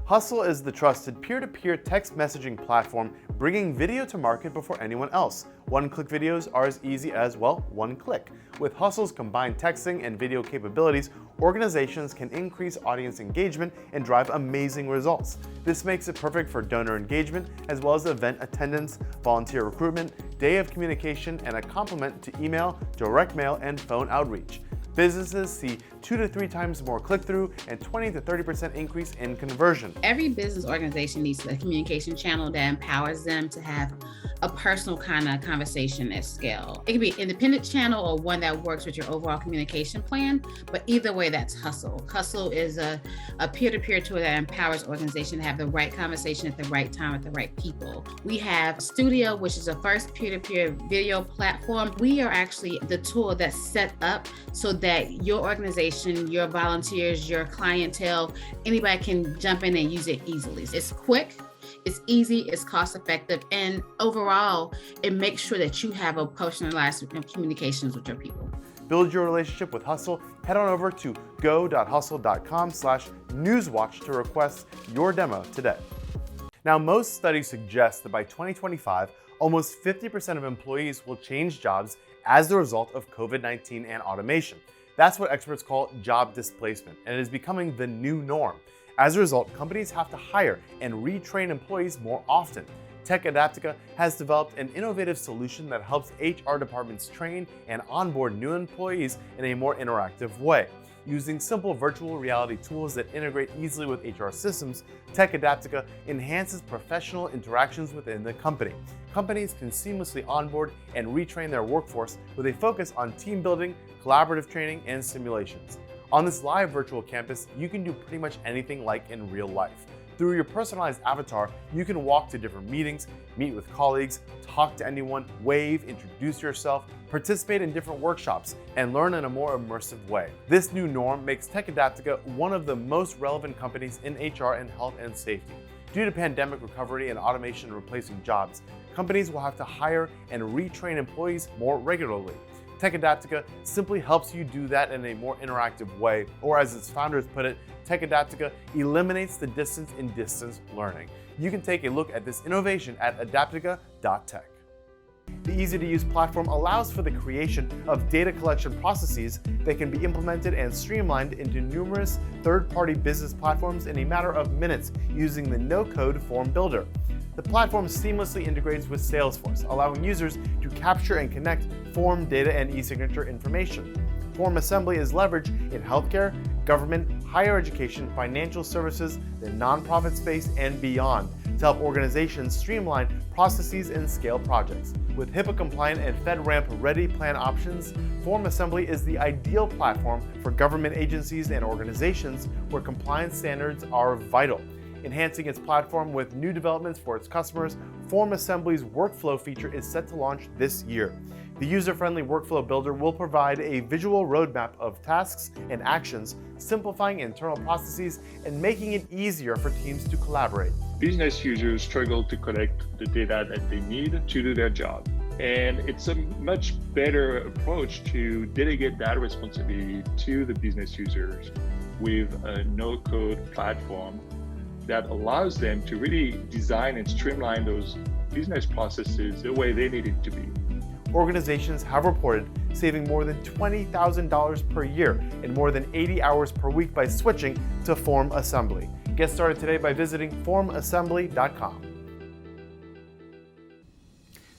Hustle is the trusted peer-to-peer text messaging platform bringing video to market before anyone else. One-click videos are as easy as, well, one click. With Hustle's combined texting and video capabilities, organizations can increase audience engagement and drive amazing results. This makes it perfect for donor engagement, as well as event attendance, volunteer recruitment, day of communication, and a complement to email, direct mail, and phone outreach. Businesses see 2 to 3 times more click-through and 20 to 30% increase in conversion. Every business organization needs a communication channel that empowers them to have a personal kind of conversation at scale. It can be an independent channel or one that works with your overall communication plan, but either way, that's Hustle. Hustle is a peer-to-peer tool that empowers organizations to have the right conversation at the right time with the right people. We have Studio, which is the first peer-to-peer video platform. We are actually the tool that's set up so that your organization, your volunteers, your clientele, anybody can jump in and use it easily. It's quick, it's easy, it's cost effective, and overall, it makes sure that you have a personalized communications with your people. Build your relationship with Hustle. Head on over to go.hustle.com/newswatch to request your demo today. Now, most studies suggest that by 2025, almost 50% of employees will change jobs as a result of COVID-19 and automation. That's what experts call job displacement, and it is becoming the new norm. As a result, companies have to hire and retrain employees more often. Tech Adaptica has developed an innovative solution that helps HR departments train and onboard new employees in a more interactive way. Using simple virtual reality tools that integrate easily with HR systems, Tech Adaptica enhances professional interactions within the company. Companies can seamlessly onboard and retrain their workforce with a focus on team building, collaborative training, and simulations. On this live virtual campus, you can do pretty much anything like in real life. Through your personalized avatar, you can walk to different meetings, meet with colleagues, talk to anyone, wave, introduce yourself, participate in different workshops, and learn in a more immersive way. This new norm makes Tech Adaptica one of the most relevant companies in HR and health and safety. Due to pandemic recovery and automation replacing jobs, companies will have to hire and retrain employees more regularly. Tech Adaptica simply helps you do that in a more interactive way, or as its founders put it, Tech Adaptica eliminates the distance in distance learning. You can take a look at this innovation at adaptica.tech. The easy-to-use platform allows for the creation of data collection processes that can be implemented and streamlined into numerous third-party business platforms in a matter of minutes using the no-code form builder. The platform seamlessly integrates with Salesforce, allowing users to capture and connect form data and e-signature information. Form assembly is leveraged in healthcare, government, higher education, financial services, the nonprofit space, and beyond to help organizations streamline processes and scale projects. With HIPAA-compliant and FedRAMP-ready plan options, Form Assembly is the ideal platform for government agencies and organizations where compliance standards are vital. Enhancing its platform with new developments for its customers, Form Assembly's workflow feature is set to launch this year. The user-friendly workflow builder will provide a visual roadmap of tasks and actions, simplifying internal processes and making it easier for teams to collaborate. Business users struggle to collect the data that they need to do their job. And it's a much better approach to delegate that responsibility to the business users with a no-code platform that allows them to really design and streamline those business processes the way they need it to be. Organizations have reported saving more than $20,000 per year and more than 80 hours per week by switching to Form Assembly. Get started today by visiting formassembly.com.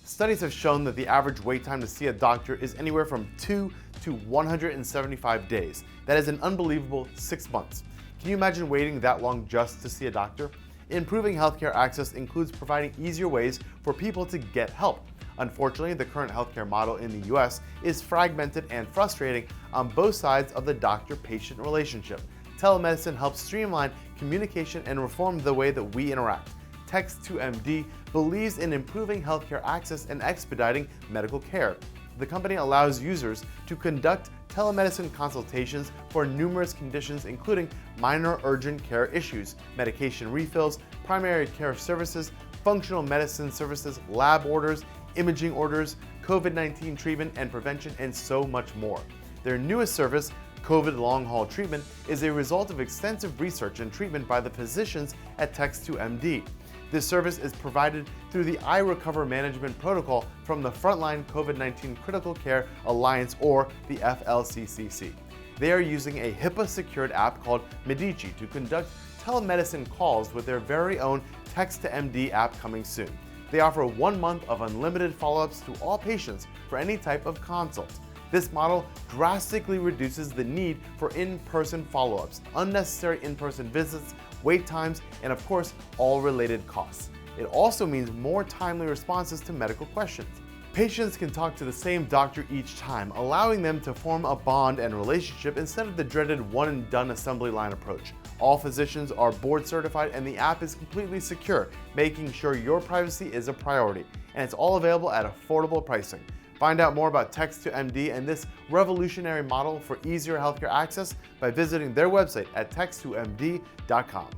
Studies have shown that the average wait time to see a doctor is anywhere from 2 to 175 days. That is an unbelievable 6 months. Can you imagine waiting that long just to see a doctor? Improving healthcare access includes providing easier ways for people to get help. Unfortunately, the current healthcare model in the US is fragmented and frustrating on both sides of the doctor-patient relationship. Telemedicine helps streamline communication and reform the way that we interact. Text2MD believes in improving healthcare access and expediting medical care. The company allows users to conduct telemedicine consultations for numerous conditions, including minor urgent care issues, medication refills, primary care services, functional medicine services, lab orders, imaging orders, COVID-19 treatment and prevention, and so much more. Their newest service, COVID long-haul treatment, is a result of extensive research and treatment by the physicians at Text2MD. This service is provided through the iRecover management protocol from the Frontline COVID-19 Critical Care Alliance, or the FLCCC. They are using a HIPAA-secured app called Medici to conduct telemedicine calls with their very own Text2MD app coming soon. They offer 1 month of unlimited follow-ups to all patients for any type of consult. This model drastically reduces the need for in-person follow-ups, unnecessary in-person visits, wait times, and of course, all related costs. It also means more timely responses to medical questions. Patients can talk to the same doctor each time, allowing them to form a bond and relationship instead of the dreaded one-and-done assembly line approach. All physicians are board certified and the app is completely secure, making sure your privacy is a priority. And it's all available at affordable pricing. Find out more about Text2MD and this revolutionary model for easier healthcare access by visiting their website at text2md.com.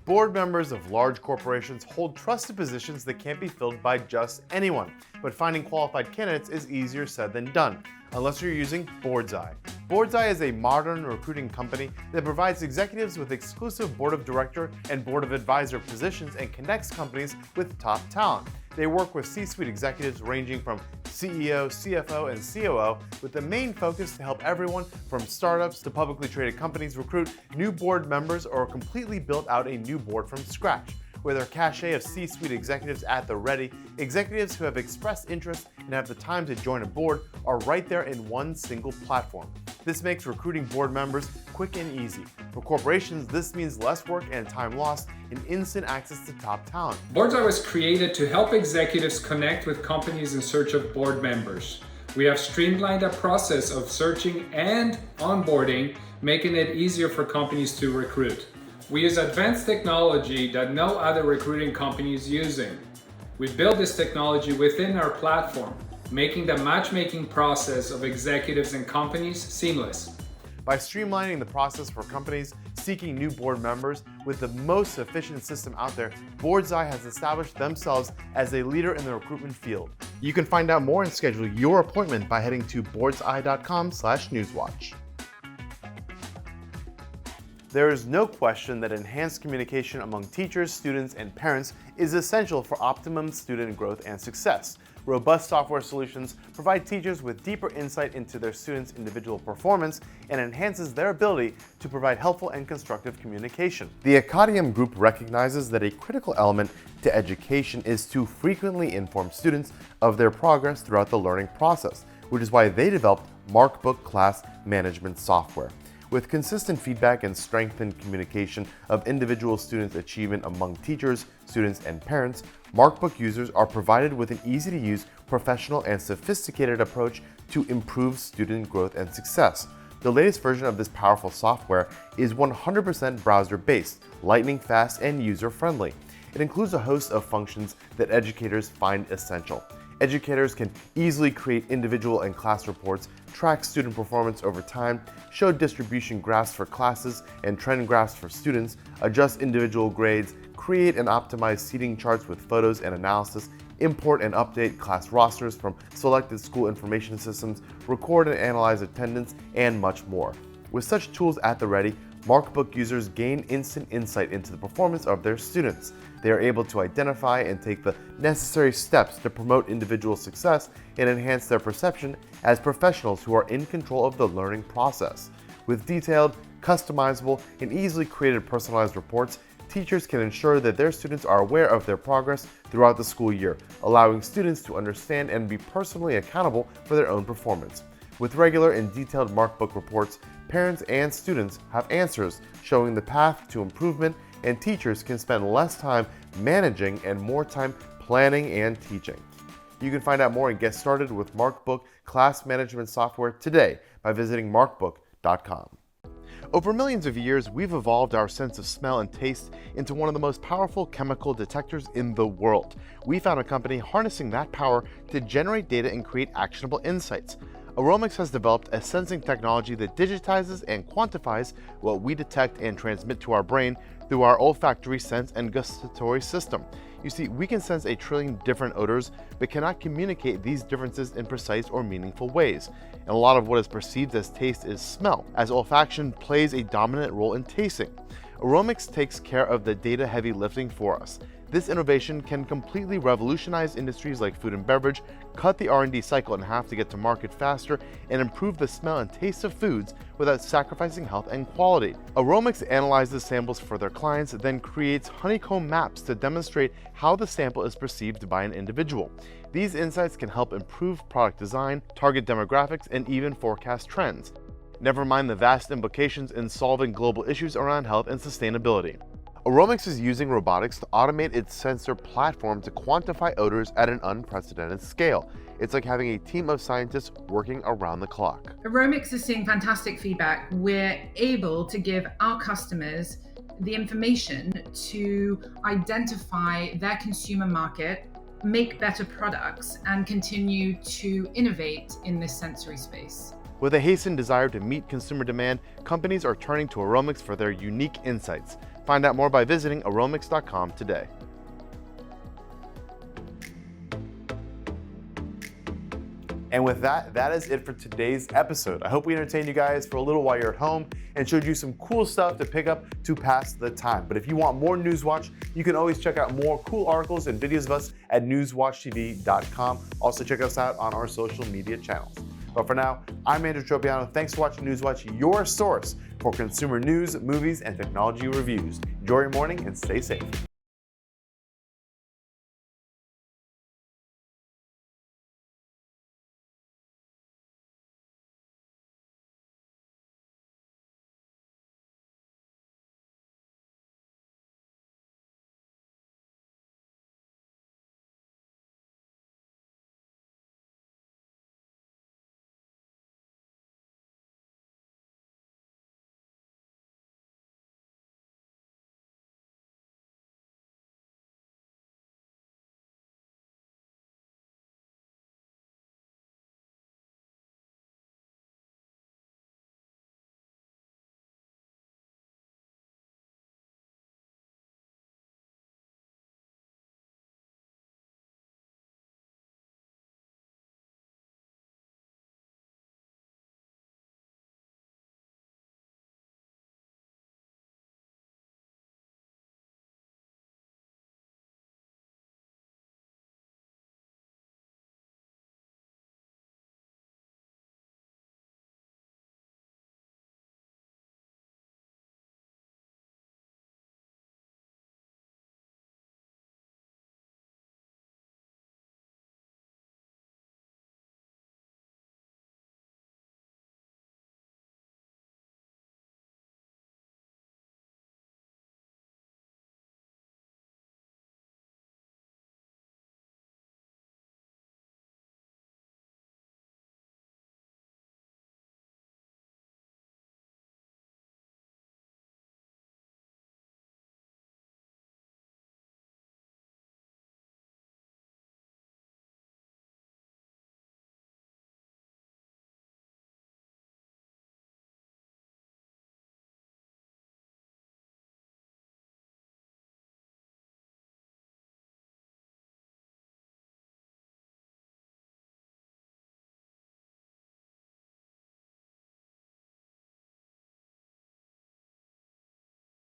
Board members of large corporations hold trusted positions that can't be filled by just anyone, but finding qualified candidates is easier said than done, unless you're using BoardsEye. BoardsEye is a modern recruiting company that provides executives with exclusive board of director and board of advisor positions and connects companies with top talent. They work with C-suite executives ranging from CEO, CFO, and COO, with the main focus to help everyone from startups to publicly traded companies recruit new board members or completely build out a new board from scratch. With their cachet of C-suite executives at the ready, executives who have expressed interest and have the time to join a board are right there in one single platform. This makes recruiting board members quick and easy. For corporations, this means less work and time lost and instant access to top talent. BoardsEye was created to help executives connect with companies in search of board members. We have streamlined the process of searching and onboarding, making it easier for companies to recruit. We use advanced technology that no other recruiting company is using. We built this technology within our platform, making the matchmaking process of executives and companies seamless. By streamlining the process for companies seeking new board members with the most efficient system out there, BoardsEye has established themselves as a leader in the recruitment field. You can find out more and schedule your appointment by heading to boardseye.com/newswatch. There is no question that enhanced communication among teachers, students, and parents is essential for optimum student growth and success. Robust software solutions provide teachers with deeper insight into their students' individual performance and enhances their ability to provide helpful and constructive communication. The Acadium Group recognizes that a critical element to education is to frequently inform students of their progress throughout the learning process, which is why they developed MarkBook class management software. With consistent feedback and strengthened communication of individual students' achievement among teachers, students, and parents, MarkBook users are provided with an easy-to-use, professional, and sophisticated approach to improve student growth and success. The latest version of this powerful software is 100% browser-based, lightning-fast, and user-friendly. It includes a host of functions that educators find essential. Educators can easily create individual and class reports, track student performance over time, show distribution graphs for classes and trend graphs for students, adjust individual grades, create and optimize seating charts with photos and analysis, import and update class rosters from selected school information systems, record and analyze attendance, and much more. With such tools at the ready, MarkBook users gain instant insight into the performance of their students. They are able to identify and take the necessary steps to promote individual success and enhance their perception as professionals who are in control of the learning process. With detailed, customizable, and easily created personalized reports, teachers can ensure that their students are aware of their progress throughout the school year, allowing students to understand and be personally accountable for their own performance. With regular and detailed MarkBook reports, parents and students have answers showing the path to improvement, and teachers can spend less time managing and more time planning and teaching. You can find out more and get started with MarkBook class management software today by visiting markbook.com. Over millions of years, we've evolved our sense of smell and taste into one of the most powerful chemical detectors in the world. We found a company harnessing that power to generate data and create actionable insights. Aromics has developed a sensing technology that digitizes and quantifies what we detect and transmit to our brain through our olfactory sense and gustatory system. You see, we can sense 1 trillion different odors, but cannot communicate these differences in precise or meaningful ways. And a lot of what is perceived as taste is smell, as olfaction plays a dominant role in tasting. Aromics takes care of the data-heavy lifting for us. This innovation can completely revolutionize industries like food and beverage, cut the R&D cycle in half to get to market faster, and improve the smell and taste of foods without sacrificing health and quality. Aromics analyzes samples for their clients, then creates honeycomb maps to demonstrate how the sample is perceived by an individual. These insights can help improve product design, target demographics, and even forecast trends. Never mind the vast implications in solving global issues around health and sustainability. Aromics is using robotics to automate its sensor platform to quantify odors at an unprecedented scale. It's like having a team of scientists working around the clock. Aromics is seeing fantastic feedback. We're able to give our customers the information to identify their consumer market, make better products, and continue to innovate in this sensory space. With a hastened desire to meet consumer demand, companies are turning to Aromics for their unique insights. Find out more by visiting aromics.com today. And with that, that is it for today's episode. I hope we entertained you guys for a little while you're at home and showed you some cool stuff to pick up to pass the time. But if you want more NewsWatch, you can always check out more cool articles and videos of us at newswatchtv.com. Also check us out on our social media channels. But for now, I'm Andrew Tropeano. Thanks for watching NewsWatch, your source for consumer news, movies, and technology reviews. Enjoy your morning and stay safe.